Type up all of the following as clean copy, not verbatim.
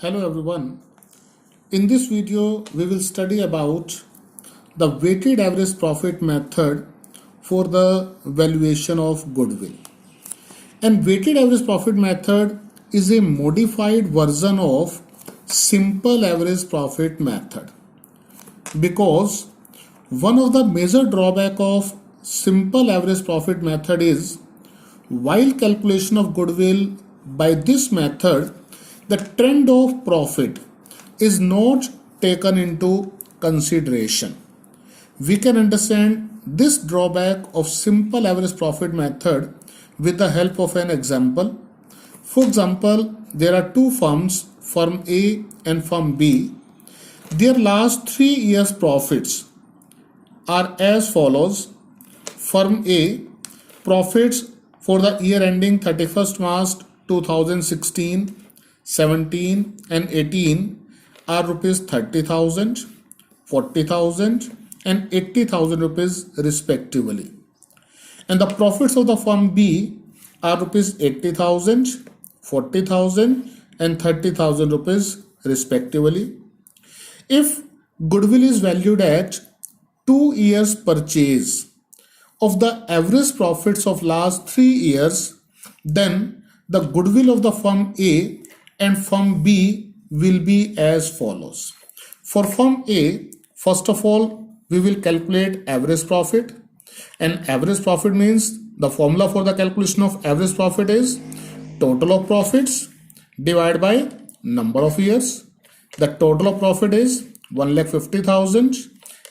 Hello everyone. In this video, we will study about the weighted average profit method for the valuation of goodwill. And weighted average profit method is a modified version of simple average profit method, because one of the major drawback of simple average profit method is while calculation of goodwill by this method, the trend of profit is not taken into consideration. We can understand this drawback of simple average profit method with the help of an example. For example, there are two firms, firm A and firm B. Their last 3 years profits are as follows. Firm A profits for the year ending 31st March 2016, 17 and 18 are rupees 30,000, 40,000 and 80,000 rupees respectively. And the profits of the firm B are rupees 80,000, 40,000 and 30,000 rupees respectively. If goodwill is valued at 2 years purchase of the average profits of last 3 years, then the goodwill of the firm A and firm B will be as follows. For firm A, first of all, we will calculate average profit, and average profit means the formula for the calculation of average profit is total of profits divided by number of years. The total of profit is 1,50,000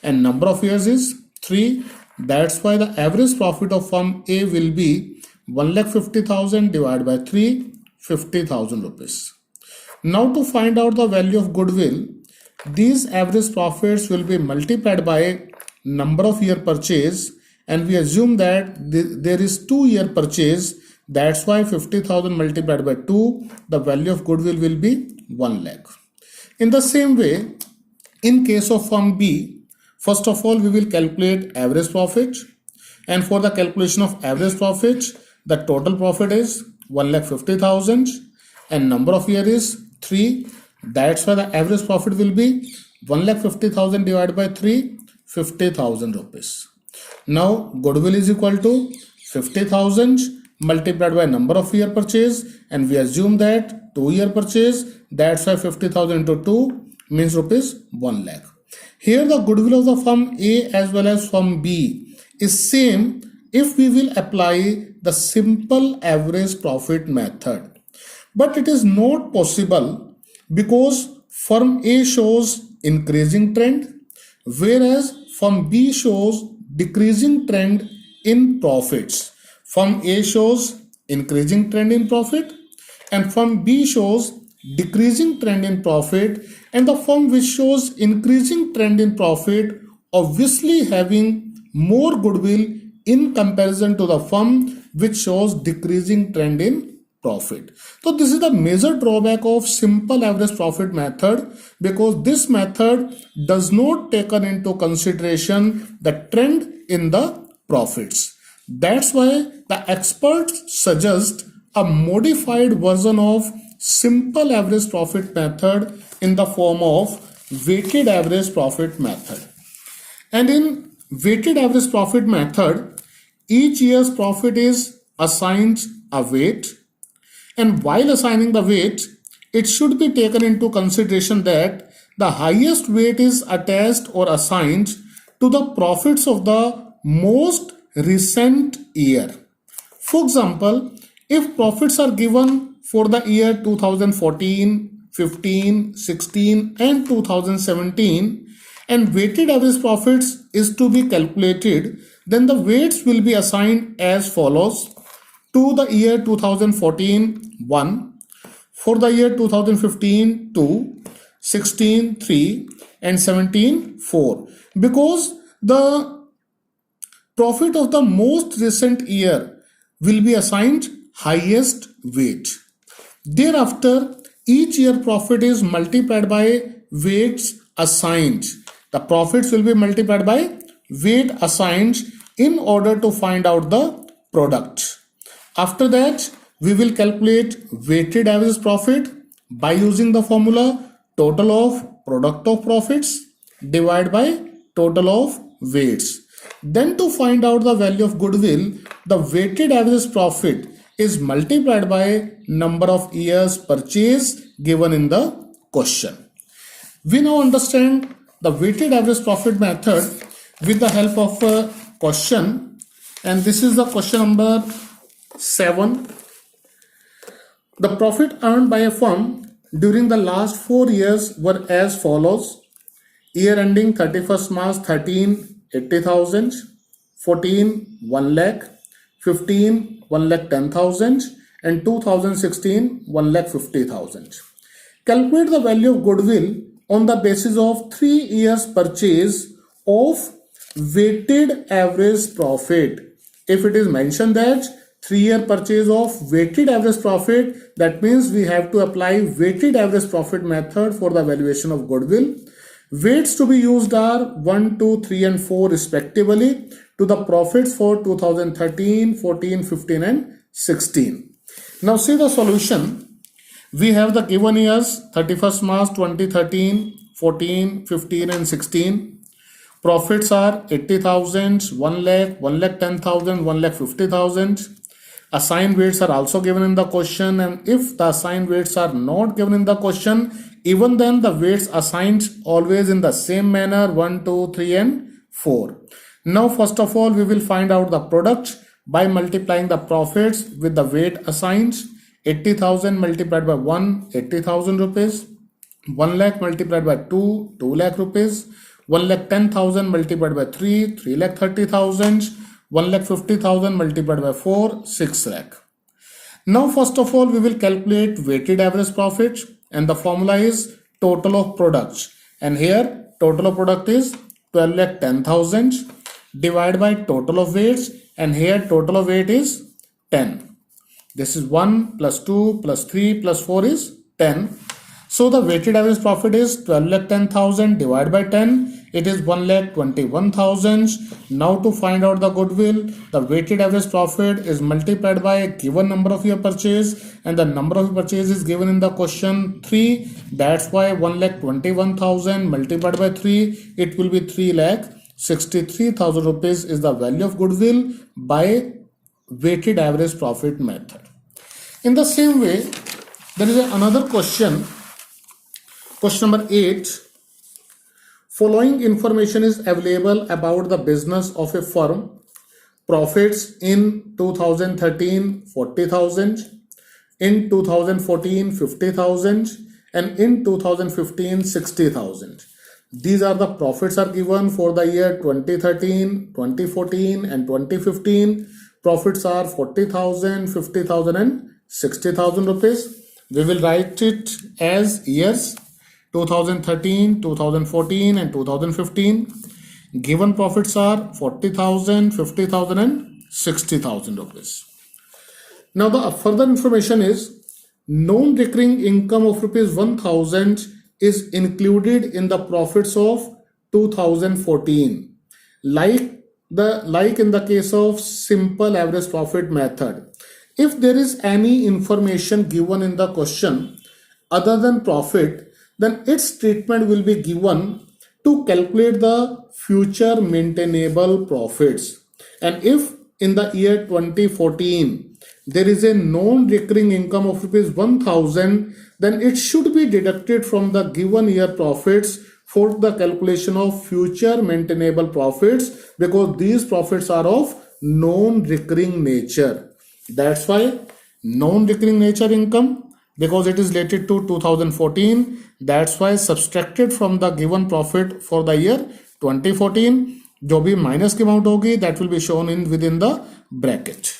and number of years is 3. That's why the average profit of firm A will be 1,50,000 divided by 3, 50,000 rupees. Now to find out the value of goodwill, these average profits will be multiplied by number of year purchase, and we assume that there is 2 year purchase. That's why 50,000 multiplied by 2, the value of goodwill will be 1 lakh. In the same way, in case of firm B, first of all we will calculate average profit, and for the calculation of average profit, the total profit is 1,50,000 and number of year is 3. That's why the average profit will be 1,50,000 divided by 3, 50,000 rupees. Now goodwill is equal to 50,000 multiplied by number of year purchase, and we assume that 2 year purchase. That's why 50,000 into 2 means rupees 1 lakh. Here the goodwill of the firm A as well as firm B is same if we will apply the simple average profit method. But it is not possible because firm A shows increasing trend, whereas firm B shows decreasing trend in profits. Firm A shows increasing trend in profit and firm B shows decreasing trend in profit, and the firm which shows increasing trend in profit obviously having more goodwill in comparison to the firm which shows decreasing trend in profit. So this is the major drawback of simple average profit method, because this method does not take into consideration the trend in the profits. That's why the experts suggest a modified version of simple average profit method in the form of weighted average profit method. And in weighted average profit method, each year's profit is assigned a weight, and while assigning the weight, it should be taken into consideration that the highest weight is attached or assigned to the profits of the most recent year. For example, if profits are given for the year 2014, 15, 16 and 2017 and weighted average profits is to be calculated, then the weights will be assigned as follows. To the year 2014, 1, for the year 2015, 2, 16, 3 and 17, 4, because the profit of the most recent year will be assigned highest weight. Thereafter, each year profit is multiplied by weights assigned. The profits will be multiplied by weight assigned in order to find out the product. After that, we will calculate weighted average profit by using the formula total of product of profits divided by total of weights. Then to find out the value of goodwill, the weighted average profit is multiplied by number of years purchase given in the question. We now understand the weighted average profit method with the help of a question, and this is the question number 7. The profit earned by a firm during the last 4 years were as follows. Year ending 31st March 13, 80,000, 14, 1 lakh, 15, 1 lakh 10,000, and 2016, 1 lakh 50,000. Calculate the value of goodwill on the basis of 3 years purchase of weighted average profit. If it is mentioned that 3-year purchase of weighted average profit, that means we have to apply weighted average profit method for the valuation of goodwill. Weights to be used are 1, 2, 3 and 4 respectively to the profits for 2013, 14, 15 and 16. Now see the solution. We have the given years 31st March 2013, 14, 15 and 16. Profits are 80,000, 1 lakh, 1 lakh 10,000, 1 lakh 50,000. Assigned weights are also given in the question, and if the assigned weights are not given in the question, even then the weights assigned always in the same manner 1, 2, 3 and 4. Now first of all we will find out the product by multiplying the profits with the weight assigned. 80,000 multiplied by 1, 80,000 rupees. 1 lakh multiplied by 2, 2 lakh rupees. 1 lakh 10,000 multiplied by 3, 3 lakh 30,000. 1 lakh 50,000 multiplied by 4, 6 lakh. Now first of all we will calculate weighted average profit, and the formula is total of products, and here total of product is 12 lakh 10,000 divided by total of weights, and here total of weight is 10. This is 1 plus 2 plus 3 plus 4 is 10. So the weighted average profit is 12 lakh 10,000 divided by 10. It is 1 lakh 21,000. Now to find out the goodwill, the weighted average profit is multiplied by a given number of year purchase, and the number of purchase is given in the question 3. That's why 1 lakh 21,000 multiplied by 3, it will be 3 lakh 63,000 rupees is the value of goodwill by weighted average profit method. In the same way, there is another question. Question number 8. Following information is available about the business of a firm. Profits in 2013 40,000, in 2014 50,000, and in 2015 60,000. These are the profits are given for the year 2013, 2014 and 2015. Profits are 40,000, 50,000 and 60,000 rupees. We will write it as years 2013, 2014 and 2015. Given profits are 40,000, 50,000 and 60,000 rupees. Now the further information is non-recurring income of rupees 1,000 is included in the profits of 2014. Like in the case of simple average profit method. If there is any information given in the question other than profit, then its treatment will be given to calculate the future maintainable profits. And if in the year 2014 there is a non-recurring income of rupees 1,000, then it should be deducted from the given year profits for the calculation of future maintainable profits, because these profits are of non-recurring nature. That's why non-recurring nature income, because it is related to 2014, that's why subtracted from the given profit for the year 2014. जो भी minus की amount होगी that will be shown in within the bracket.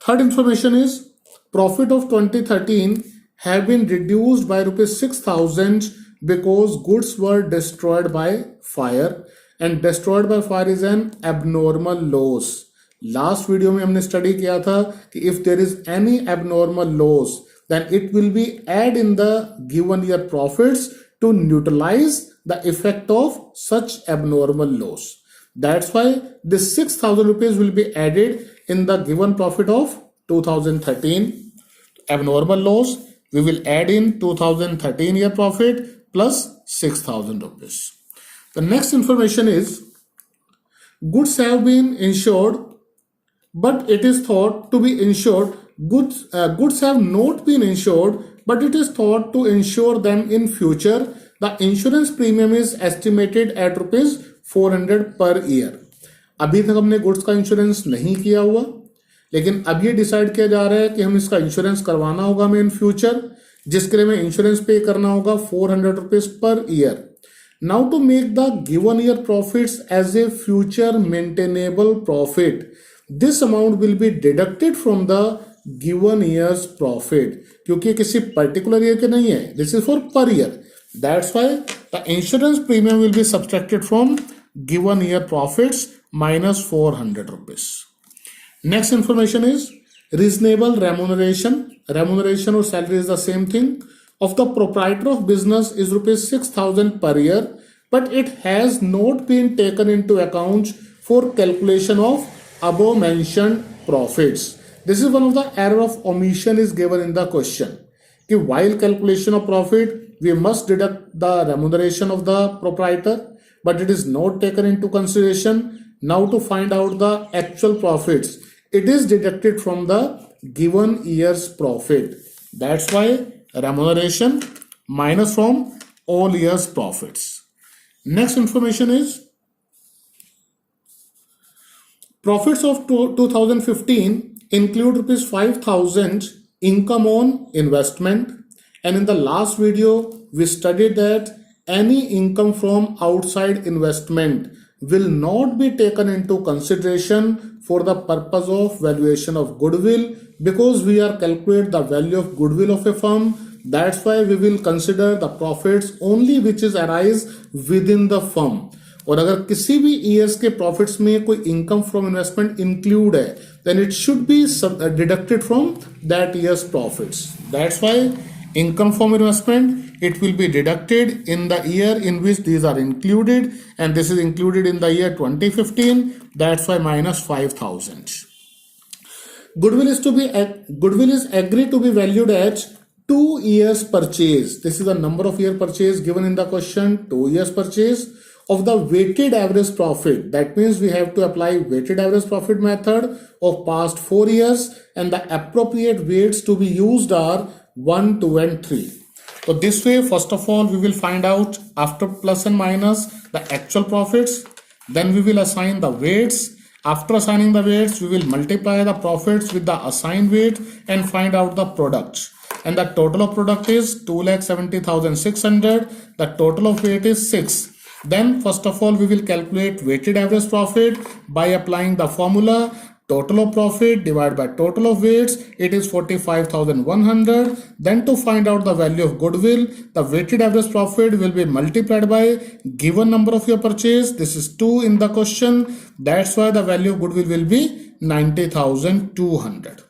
Third information is profit of 2013 have been reduced by rupees 6,000 because goods were destroyed by fire, and destroyed by fire is an abnormal loss. Last video में हमने study किया था कि if there is any abnormal loss then it will be add in the given year profits to neutralize the effect of such abnormal loss. That's why this 6,000 rupees will be added in the given profit of 2013. Abnormal loss We will add in 2013 year profit plus 6,000 rupees. The next information is goods have been insured, but it is thought to be insured. Goods have not been insured, but it is thought to insure them in future. The insurance premium is estimated at rupees 400 per year. अभी तक हमने goods का insurance नहीं किया हुआ, लेकिन अब ये डिसाइड किया जा रहा है कि हम इसका इंश्योरेंस करवाना होगा हमें इन फ्यूचर, जिसके लिए हमें इंश्योरेंस पे करना होगा 400 rupees per year. Now to make the given year profits as a future maintainable profit, this amount will be deducted from the given year's profit, क्योंकि किसी पर्टिकुलर ईयर के नहीं है, this is for per year. That's why the insurance premium will be subtracted from given year profits minus 400 rupees. Next information is reasonable remuneration. Remuneration or salary is the same thing. Of the proprietor of business is rupees 6,000 per year, but it has not been taken into account for calculation of above mentioned profits. This is one of the error of omission is given in the question. कि while calculation of profit, we must deduct the remuneration of the proprietor, but it is not taken into consideration. Now to find out the actual profits, it is deducted from the given year's profit. That's why remuneration minus from all year's profits. Next information is profits of 2015 include rupees 5,000 income on investment, and in the last video we studied that any income from outside investment will not be taken into consideration for the purpose of valuation of goodwill, because we are calculate the value of goodwill of a firm. That's why we will consider the profits only which is arise within the firm. और अगर किसी भी years के profits में कोई income from investment include है, then it should be deducted from that year's profits. That's why income from investment, it will be deducted in the year in which these are included, and this is included in the year 2015. That's why minus 5,000. Goodwill is agreed to be valued at 2 years purchase. This is the number of year purchase given in the question, 2 years purchase of the weighted average profit. That means we have to apply weighted average profit method of past 4 years, and the appropriate weights to be used are 1, 2 and 3. So this way, first of all, we will find out after plus and minus the actual profits. Then we will assign the weights. After assigning the weights, we will multiply the profits with the assigned weight and find out the products. And the total of product is 2,70,600. The total of weight is 6. Then first of all, we will calculate weighted average profit by applying the formula total of profit divided by total of weights. It is 45,100. Then to find out the value of goodwill, the weighted average profit will be multiplied by given number of your purchase. This is 2 in the question. That's why the value of goodwill will be 90,200.